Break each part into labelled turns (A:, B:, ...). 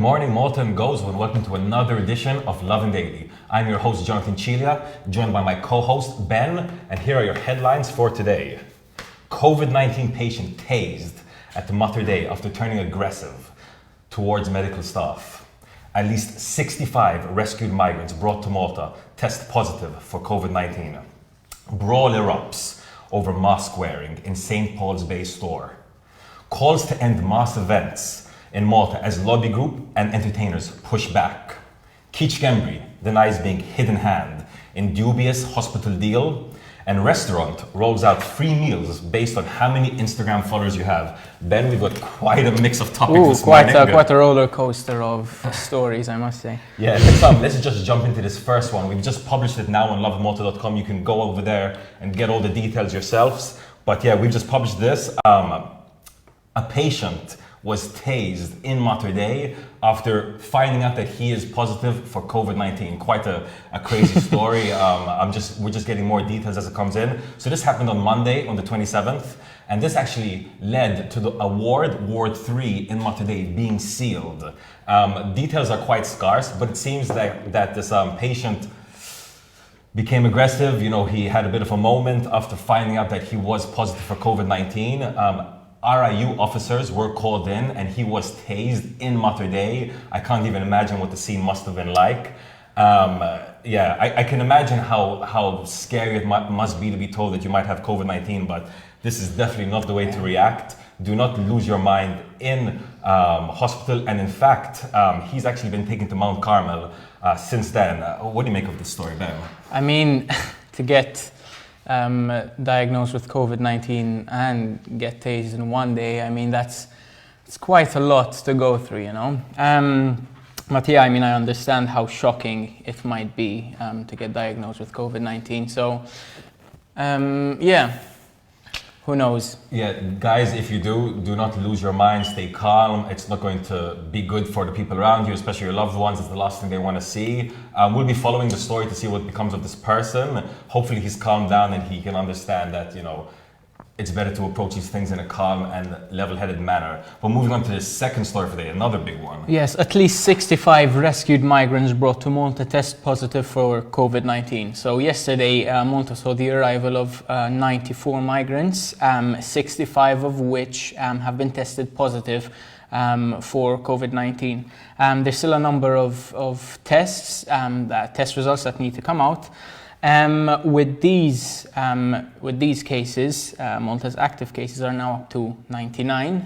A: morning, Malta and Gozo, and welcome to another edition of Lovin Daily. I'm your host, Jonathan Chilia, joined by my co-host, Ben, and here are your headlines for today. COVID-19 patient tased at the Mater Dei after turning aggressive towards medical staff. At least 65 rescued migrants brought to Malta test positive for COVID-19. Brawl erupts over mask wearing in St. Paul's Bay store. Calls to end mass events in Malta as lobby group and entertainers push back. Schembri denies being hidden hand in dubious hospital deal, and restaurant rolls out free meals based on how many Instagram followers you have. Ben, we've got quite a mix of topics this morning.
B: Quite a roller coaster of stories, I must say.
A: Yeah, let's just jump into this first one. We've just published it now on lovemalta.com. You can go over there and get all the details yourselves. But yeah, we've just published this. A patient was tased in Mater Dei after finding out that he is positive for COVID-19. Quite a crazy story. We're just getting more details as it comes in. So this happened on Monday, on the 27th, and this actually led to the Ward 3 in Mater Dei being sealed. Details are quite scarce, but it seems that this patient became aggressive. You know, he had a bit of a moment after finding out that he was positive for COVID-19. RIU officers were called in and he was tased in Mater Dei. I can't even imagine what the scene must have been like. I can imagine how scary it must be to be told that you might have COVID-19, but this is definitely not the way to react. Do not lose your mind in hospital. And in fact, he's actually been taken to Mount Carmel since then. What do you make of this story, Ben?
B: I mean, to get diagnosed with COVID-19 and get tased in one day, I mean, it's quite a lot to go through, you know. But yeah, I mean, I understand how shocking it might be to get diagnosed with COVID-19. So, who knows?
A: Yeah, guys, if you do not lose your mind, stay calm. It's not going to be good for the people around you, especially your loved ones. It's the last thing they want to see. We'll be following the story to see what becomes of this person. Hopefully he's calmed down and he can understand that, you know, it's better to approach these things in a calm and level-headed manner. But moving on to the second story for today, another big one.
B: Yes, at least 65 rescued migrants brought to Malta test positive for COVID-19. So yesterday, Malta saw the arrival of 94 migrants, 65 of which have been tested positive for COVID-19. There's still a number of tests, test results that need to come out. With these cases, Malta's active cases are now up to 99,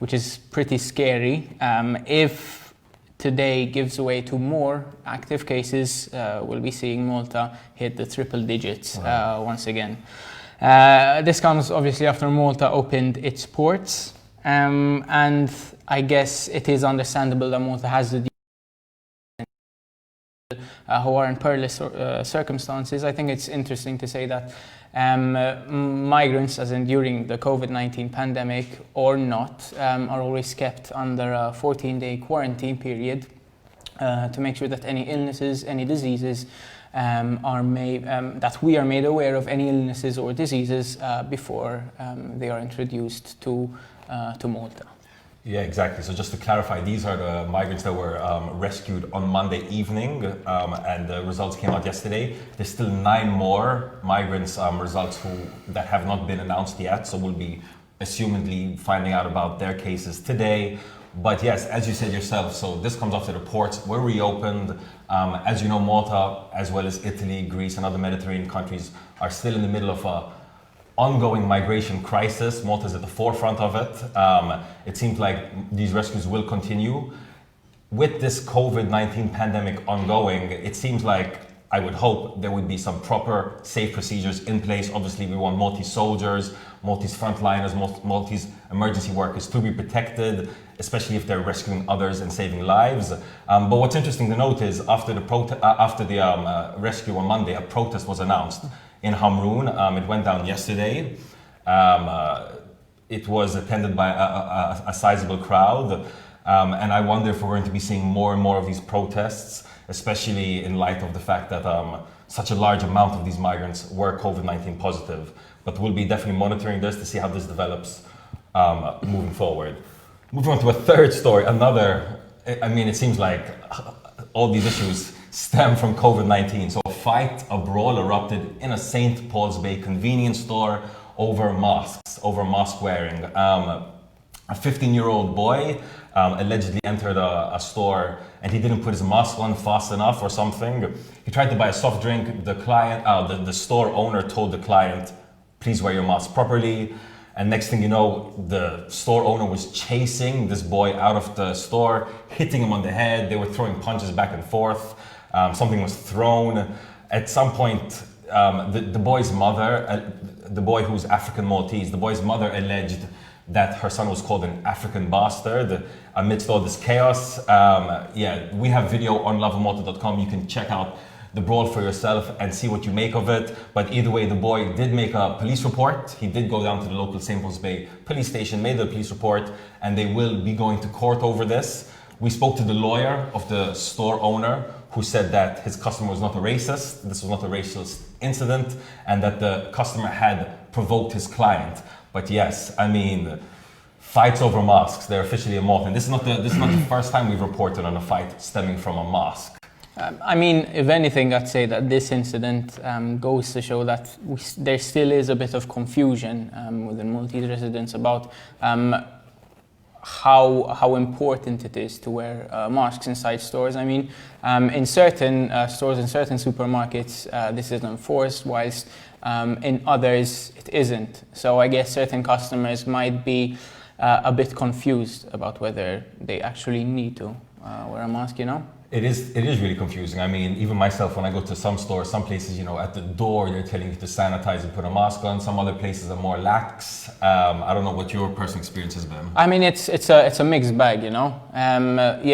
B: which is pretty scary. If today gives way to more active cases, we'll be seeing Malta hit the triple digits once again. This comes obviously after Malta opened its ports, and I guess it is understandable that Malta has the who are in perilous circumstances. I think it's interesting to say that migrants, as in during the COVID-19 pandemic or not, are always kept under a 14-day quarantine period to make sure that any illnesses, any diseases that we are made aware of any illnesses or diseases before they are introduced to Malta.
A: Yeah, exactly. So just to clarify, these are the migrants that were rescued on Monday evening, and the results came out yesterday. There's still 9 more migrants results that have not been announced yet, so we'll be assumedly finding out about their cases today. But yes, as you said yourself, so this comes after the ports were reopened. As you know, Malta, as well as Italy, Greece, and other Mediterranean countries are still in the middle of a ongoing migration crisis. Malta is at the forefront of it. It seems like these rescues will continue. With this COVID-19 pandemic ongoing, it seems like, I would hope, there would be some proper safe procedures in place. Obviously, we want Maltese soldiers, Maltese frontliners, Maltese emergency workers to be protected, especially if they're rescuing others and saving lives. But what's interesting to note is after the rescue on Monday, a protest was announced in Hamroun. It went down yesterday. It was attended by a sizable crowd. And I wonder if we're going to be seeing more and more of these protests, especially in light of the fact that such a large amount of these migrants were COVID-19 positive. But we'll be definitely monitoring this to see how this develops moving forward. Moving on to a third story, another I mean, it seems like all these issues stem from COVID-19. So a fight, a brawl erupted in a St. Paul's Bay convenience store over masks, over mask wearing. A 15-year-old boy allegedly entered a store and he didn't put his mask on fast enough or something. He tried to buy a soft drink. The store owner told the client, please wear your mask properly. And next thing you know, the store owner was chasing this boy out of the store, hitting him on the head. They were throwing punches back and forth. Something was thrown. At some point, the boy's mother, the boy who's African Maltese, the boy's mother alleged that her son was called an African bastard amidst all this chaos. We have video on lovinmalta.com. You can check out the brawl for yourself and see what you make of it. But either way, the boy did make a police report. He did go down to the local St. Paul's Bay police station, made a police report, and they will be going to court over this. We spoke to the lawyer of the store owner who said that his customer was not a racist, this was not a racist incident, and that the customer had provoked his client. But yes, I mean, fights over masks, they're officially in Malta. And this is not the first time we've reported on a fight stemming from a mask.
B: I mean, if anything, I'd say that this incident goes to show that there still is a bit of confusion within Maltese residents about how important it is to wear masks inside stores. I mean, in certain stores, in certain supermarkets, this is enforced, whilst in others it isn't. So I guess certain customers might be a bit confused about whether they actually need to wear a mask, you know?
A: It is really confusing. I mean, even myself, when I go to some stores, some places, you know, at the door, they're telling you to sanitize and put a mask on. Some other places are more lax. I don't know what your personal experience has been.
B: I mean, it's a mixed bag, you know.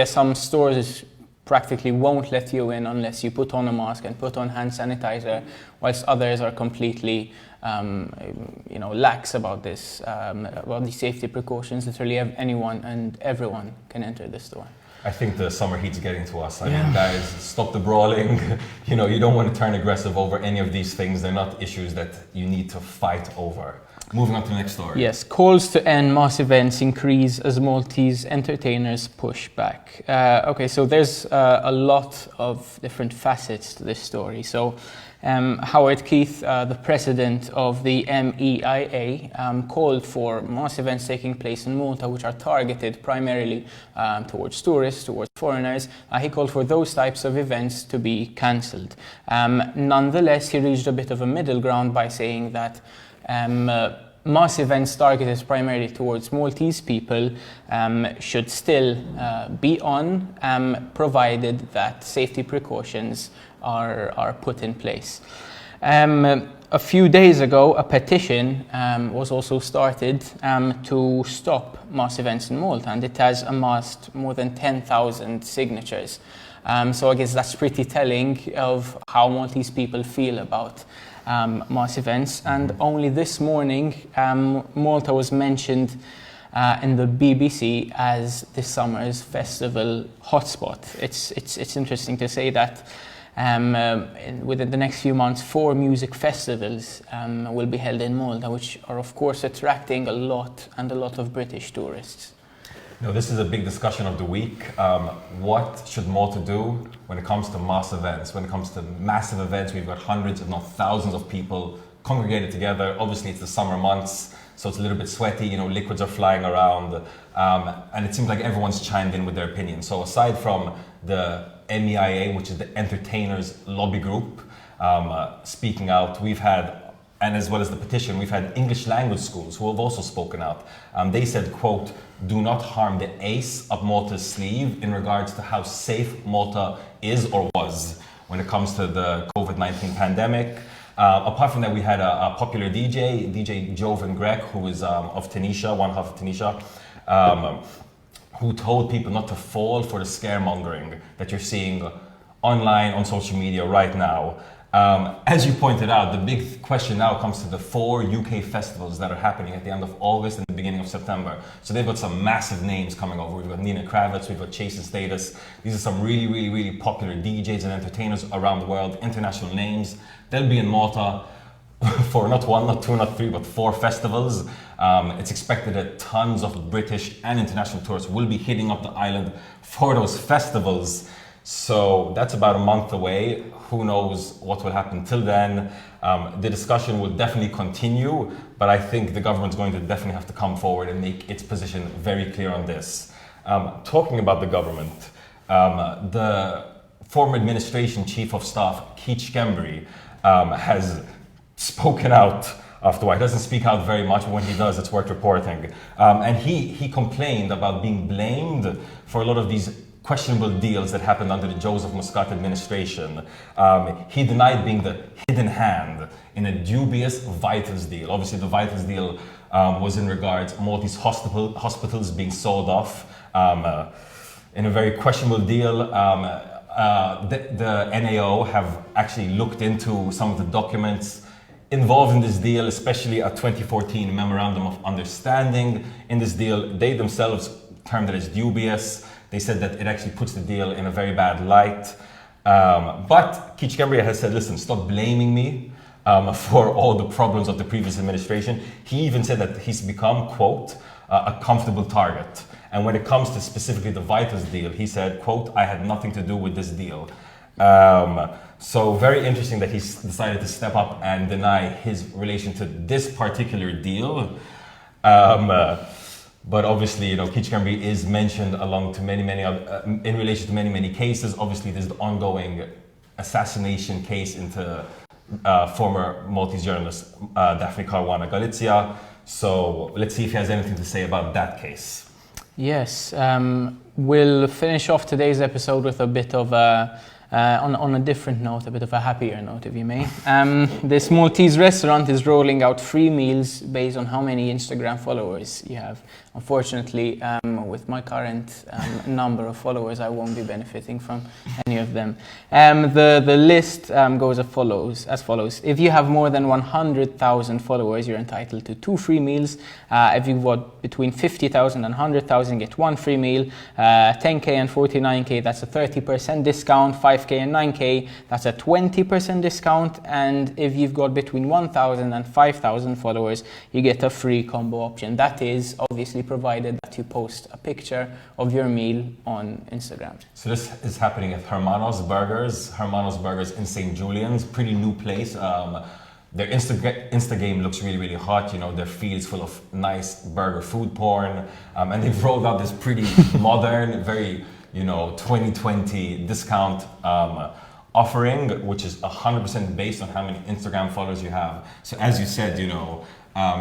B: Some stores practically won't let you in unless you put on a mask and put on hand sanitizer, whilst others are completely, lax about this, about the safety precautions. Literally anyone and everyone can enter the store.
A: I think the summer heat's getting to us. I mean, guys, stop the brawling. You know, you don't want to turn aggressive over any of these things. They're not issues that you need to fight over. Moving on to the next story.
B: Yes, calls to end mass events increase as Maltese entertainers push back. So there's a lot of different facets to this story. So Howard Keith, the president of the MEIA, called for mass events taking place in Malta, which are targeted primarily towards tourists, towards foreigners. He called for those types of events to be cancelled. Nonetheless, he reached a bit of a middle ground by saying that mass events targeted primarily towards Maltese people should still be on, provided that safety precautions are put in place. A few days ago, a petition was also started to stop mass events in Malta, and it has amassed more than 10,000 signatures. So I guess that's pretty telling of how Maltese people feel about mass events. And only this morning, Malta was mentioned in the BBC as this summer's festival hotspot. It's interesting to say that within the next few months, 4 music festivals will be held in Malta, which are of course attracting a lot of British tourists.
A: No, this is a big discussion of the week. What should Malta do when it comes to mass events? When it comes to massive events, we've got hundreds, if not thousands of people congregated together. Obviously, it's the summer months, so it's a little bit sweaty, you know, liquids are flying around. And it seems like everyone's chimed in with their opinion. So aside from the MEIA, which is the Entertainers Lobby Group, speaking out, we've had, and as well as the petition, we've had English language schools who have also spoken out. They said, quote, "Do not harm the ace up Malta's sleeve" in regards to how safe Malta is or was when it comes to the COVID-19 pandemic. Apart from that, we had a popular DJ Jovan Grek, who is of Tunisia, one half of Tunisia, who told people not to fall for the scaremongering that you're seeing online on social media right now. As you pointed out, the big question now comes to the 4 UK festivals that are happening at the end of August and the beginning of September. So they've got some massive names coming over. We've got Nina Kravitz, we've got Chase and Status. These are some really popular DJs and entertainers around the world, international names. They'll be in Malta. for not one, not two, not three, but 4 festivals. It's expected that tons of British and international tourists will be hitting up the island for those festivals. So that's about a month away. Who knows what will happen till then? The discussion will definitely continue, but I think the government's going to definitely have to come forward and make its position very clear on this. Talking about the government, the former administration chief of staff, Schembri, has spoken out after. He doesn't speak out very much, but when he does, it's worth reporting. And he complained about being blamed for a lot of these questionable deals that happened under the Joseph Muscat administration. He denied being the hidden hand in a dubious Vitals deal. Obviously, the Vitals deal was in regards Maltese hospitals being sold off in a very questionable deal. The NAO have actually looked into some of the documents involved in this deal, especially a 2014 Memorandum of Understanding in this deal. They themselves termed it as dubious. They said that it actually puts the deal in a very bad light. But Schembri has said, listen, stop blaming me for all the problems of the previous administration. He even said that he's become, quote, a comfortable target. And when it comes to specifically the Vitals deal, he said, quote, I had nothing to do with this deal. So very interesting that he's decided to step up and deny his relation to this particular deal. But obviously, you know, Schembri is mentioned along to many in relation to many cases. Obviously, there's the ongoing assassination case into former Maltese journalist Daphne Caruana Galizia. So let's see if he has anything to say about that case.
B: Yes, we'll finish off today's episode with a bit of on a different note, a bit of a happier note, if you may. This Maltese restaurant is rolling out free meals based on how many Instagram followers you have. Unfortunately, with my current number of followers, I won't be benefiting from any of them. The list goes as follows. If you have more than 100,000 followers, you're entitled to 2 free meals. If you've got between 50,000 and 100,000, get 1 free meal. 10K and 49K, that's a 30% discount. 5K and 9K, that's a 20% discount. And if you've got between 1,000 and 5,000 followers, you get a free combo option. That is obviously provided that you post a picture of your meal on Instagram.
A: So this is happening at Hermanos Burgers. Hermanos Burgers in St. Julian's, pretty new place. Their Insta game looks really hot. You know, their feed is full of nice burger food porn. And they've rolled out this pretty modern, very, you know, 2020 discount offering, which is 100% based on how many Instagram followers you have. So as you said, you know,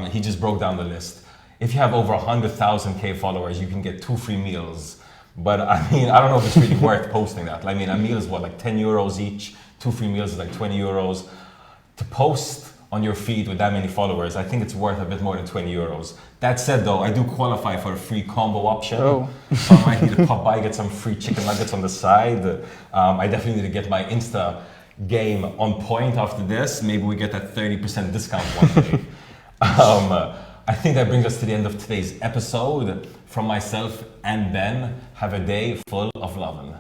A: he just broke down the list. If you have over 100,000 followers, you can get 2 free meals. But I mean, I don't know if it's really worth posting that. I mean, a meal is what, like 10 euros each? 2 free meals is like 20 euros. To post on your feed with that many followers, I think it's worth a bit more than 20 euros. That said though, I do qualify for a free combo option.
B: Oh.
A: So I might need to pop by, get some free chicken nuggets on the side. I definitely need to get my Insta game on point after this. Maybe we get that 30% discount one day. I think that brings us to the end of today's episode. From myself and Ben, have a day full of lovin'.